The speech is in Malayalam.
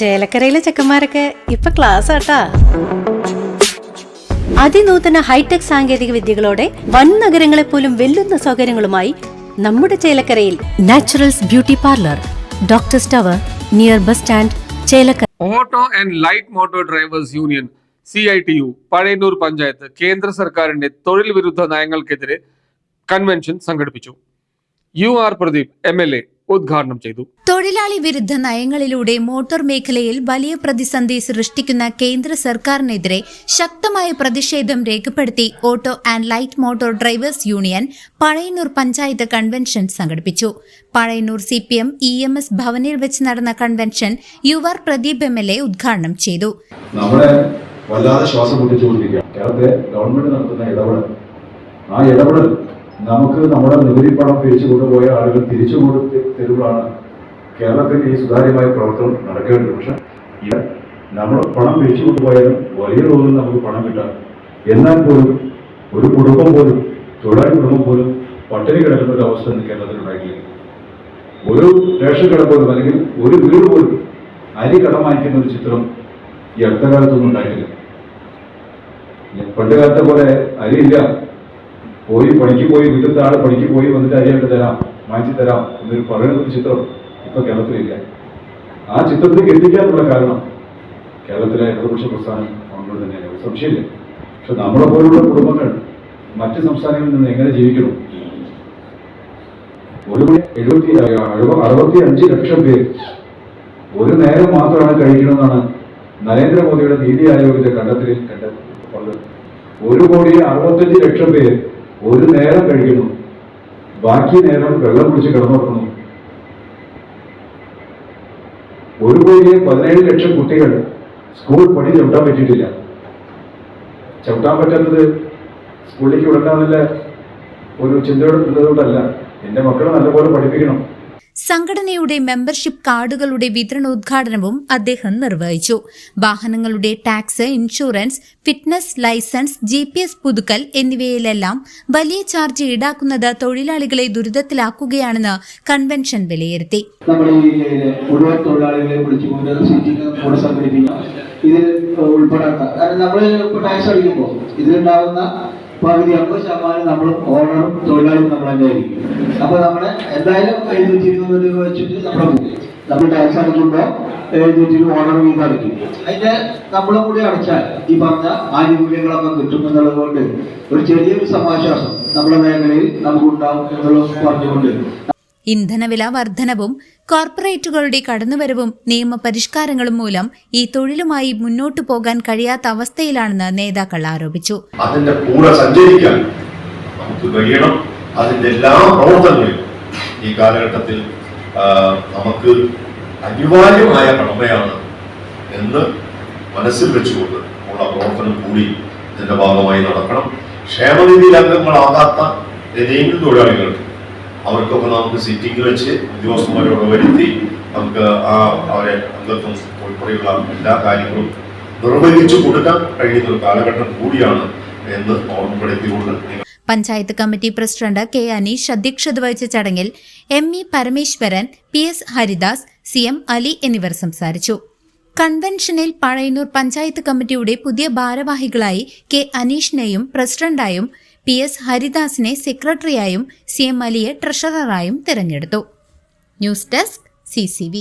ചേലക്കരയിലെ ചെക്കന്മാരൊക്കെ ഇപ്പൊ ക്ലാസ് ആട്ടാ. അതിനൂതന ഹൈടെക് സാങ്കേതിക വിദ്യകളോടെ വൻ നഗരങ്ങളെ പോലും വെല്ലുന്ന സൗകര്യങ്ങളുമായി നമ്മുടെ ചേലക്കരയിൽ naturals beauty parlour, doctors tower, near bus stand, Chelakkara. Auto and light motor drivers union CITU Pazhayannur panchayat കേന്ദ്ര സർക്കാരിന്റെ തൊഴിൽ വിരുദ്ധ നയങ്ങൾക്കെതിരെ കൺവെൻഷൻ സംഘടിപ്പിച്ചു. UR പ്രദീപ് MLA ഉദ്ഘാടനം ചെയ്തു. തൊഴിലാളി വിരുദ്ധ നയങ്ങളിലൂടെ മോട്ടോർ മേഖലയിൽ വലിയ പ്രതിസന്ധി സൃഷ്ടിക്കുന്ന കേന്ദ്ര സർക്കാരിനെതിരെ ശക്തമായ പ്രതിഷേധം രേഖപ്പെടുത്തി auto and light motor drivers union Pazhayannur panchayat convention സംഘടിപ്പിച്ചു. പഴയന്നൂർ CPM EMS ഭവനിൽ വെച്ച് നടന്ന കൺവെൻഷൻ UR പ്രദീപ് MLA ഉദ്ഘാടനം ചെയ്തു. വല്ലാതെ ശ്വാസം മുട്ടിച്ചുകൊണ്ടിരിക്കുക. കേരളത്തിലെ ഗവൺമെന്റ് നടത്തുന്ന ഇടപെടൽ, ആ ഇടപെടൽ നമുക്ക് നമ്മുടെ നികുതി പണം പിരിച്ചു കൊണ്ടുപോയ ആളുകൾ തിരിച്ചു തരുമ്പോഴാണ് കേരളത്തിൽ ഈ സുതാര്യമായ പ്രവർത്തനം നടക്കേണ്ടത്. പക്ഷെ നമ്മൾ പണം പിരിച്ചു കൊണ്ടുപോയാലും വലിയ തോതിൽ നമുക്ക് പണം കിട്ടാം. എന്നാൽ പോലും ഒരു കുടുംബം പോലും, തൊഴിലാളി കുടുംബം പോലും പട്ടിണി കിടക്കുന്ന ഒരു അവസ്ഥ ഇന്ന് കേരളത്തിൽ ഉണ്ടായിട്ടില്ല. ഒരു റേഷൻ കട പോലും അല്ലെങ്കിൽ ഒരു വീട് പോലും അരി കടം വാങ്ങിക്കുന്ന ഒരു ചിത്രം ഈ അടുത്ത കാലത്തൊന്നും ഉണ്ടായിട്ടില്ല. പണ്ട് കാലത്തെ പോലെ അരിയില്ല, പണിക്ക് പോയി വീട്ടിലത്തെ ആൾ പണിക്ക് പോയി വന്നിട്ട് അരിയായിട്ട് തരാം, മാറ്റി തരാം എന്നൊരു പറയുന്ന ഒരു ചിത്രം ഇപ്പൊ കേരളത്തിലില്ല. ആ ചിത്രത്തിലേക്ക് എത്തിക്കാനുള്ള കാരണം കേരളത്തിലെ ഇടതുപക്ഷ പ്രസ്ഥാനം നമ്മൾ തന്നെയാണ്, സംശയമില്ല. പക്ഷെ നമ്മളെ പോലുള്ള കുടുംബങ്ങൾ മറ്റ് സംസ്ഥാനങ്ങളിൽ നിന്ന് എങ്ങനെ ജീവിക്കണം? 65 ലക്ഷം പേര് ഒരു നേരം മാത്രമാണ് കഴിക്കണമെന്നാണ് നരേന്ദ്രമോദിയുടെ നീതി ആയോഗിന്റെ കണ്ടെത്തലിൽ പറഞ്ഞത്. 1,65 ലക്ഷം പേര് ഒരു നേരം കഴിക്കുന്നു, ബാക്കി നേരം വെള്ളം കുടിച്ച് കിടന്നുറക്കുന്നു. 1,17 ലക്ഷം കുട്ടികൾ സ്കൂൾ പടി ചവിട്ടാൻ പറ്റിയിട്ടില്ല. ചവിട്ടാൻ പറ്റാത്തത് സ്കൂളിലേക്ക് വിടണമെന്നുള്ള ഒരു ചിന്തയോടുള്ളതുകൊണ്ടല്ല, എന്റെ മക്കളെ നല്ലപോലെ പഠിപ്പിക്കണം. സംഘടനയുടെ മെമ്പർഷിപ്പ് കാർഡുകളുടെ വിതരണോദ്ഘാടനവും അദ്ദേഹം നിർവഹിച്ചു. വാഹനങ്ങളുടെ tax, insurance, fitness licence, GPS പുതുക്കൽ എന്നിവയിലെല്ലാം വലിയ ചാർജ് ഈടാക്കുന്നത് തൊഴിലാളികളെ ദുരിതത്തിലാക്കുകയാണെന്ന് കൺവെൻഷൻ വിലയിരുത്തി. നമ്മുടെ ഏരിയയിലെ മുഴുവൻ തൊഴിലാളികളെ വിളിച്ചുകൊണ്ട് ഇതിൽ ഉൾപ്പെടാത്ത, കാരണം നമ്മൾ ടാക്സ് അടിക്കുമ്പോൾ ഇതിലുണ്ടാകുന്ന പകുതി 50% നമ്മളും ഓണറും തൊഴിലാളിയും നമ്മൾ തന്നെ ആയിരിക്കും. അപ്പൊ നമ്മളെ എന്തായാലും 720 രൂപ വെച്ചിട്ട് നമ്മൾ ടാക്സ് അടയ്ക്കുമ്പോൾ 720 ഓണർ വീതം അടയ്ക്കും. അതിന്റെ നമ്മളും കൂടി അടച്ചാൽ ഈ പറഞ്ഞ ആനുകൂല്യങ്ങളൊക്കെ കിട്ടും എന്നുള്ളത് കൊണ്ട് ഒരു ചെറിയൊരു സമാശ്വാസം നമ്മുടെ മേഖലയിൽ നമുക്കുണ്ടാവും എന്നുള്ളത് പറഞ്ഞുകൊണ്ട് ഇന്ധനവില വർധനവും കോർപ്പറേറ്റുകളുടെ കടന്നുവരവും നിയമപരിഷ്കാരങ്ങളും മൂലം ഈ തൊഴിലുമായി മുന്നോട്ടു പോകാൻ കഴിയാത്ത അവസ്ഥയിലാണെന്ന് നേതാക്കൾ ആരോപിച്ചു. അതിന്റെ കൂടെ സഞ്ചരിക്കാൻ നമുക്ക് കഴിയണം. അതിന്റെ എല്ലാ പ്രവർത്തനങ്ങളും ഈ കാലഘട്ടത്തിൽ നമുക്ക് അനിവാര്യമായ കടമയാണ് എന്ന് മനസ്സിൽ വെച്ചുകൊണ്ട് ഉള്ള പ്രവർത്തനം കൂടി ഇതിന്റെ ഭാഗമായി നടക്കണം. ക്ഷേമനിധി അംഗങ്ങളാകാത്ത ഏതെങ്കിലും തൊഴിലാളികൾ അവർക്കൊക്കെ നമുക്ക് സിറ്റിംഗ് വെച്ച് ഉദ്യോഗസ്ഥന്മാരോട് വരുത്തി നമുക്ക് അവരെ അംഗത്വം ഉൾപ്പെടെയുള്ള എല്ലാ കാര്യങ്ങളും നിർവഹിച്ചു കൊടുക്കാൻ കഴിയുന്ന ഒരു കാലഘട്ടം കൂടിയാണ് എന്ന് ഓർമ്മപ്പെടുത്തിക്കൊണ്ട് panchayat committee president K. Aneesh അധ്യക്ഷത വഹിച്ച ചടങ്ങിൽ ME Parameswaran, PS Haridas, CM Ali എന്നിവർ സംസാരിച്ചു. കൺവെൻഷനിൽ പഴയന്നൂർ പഞ്ചായത്ത് കമ്മിറ്റിയുടെ പുതിയ ഭാരവാഹികളായി K. അനീഷിനെയും പ്രസിഡന്റായും, PS ഹരിദാസിനെ സെക്രട്ടറിയായും, CM അലിയെ ട്രഷററായും തിരഞ്ഞെടുത്തു. News desk CCV.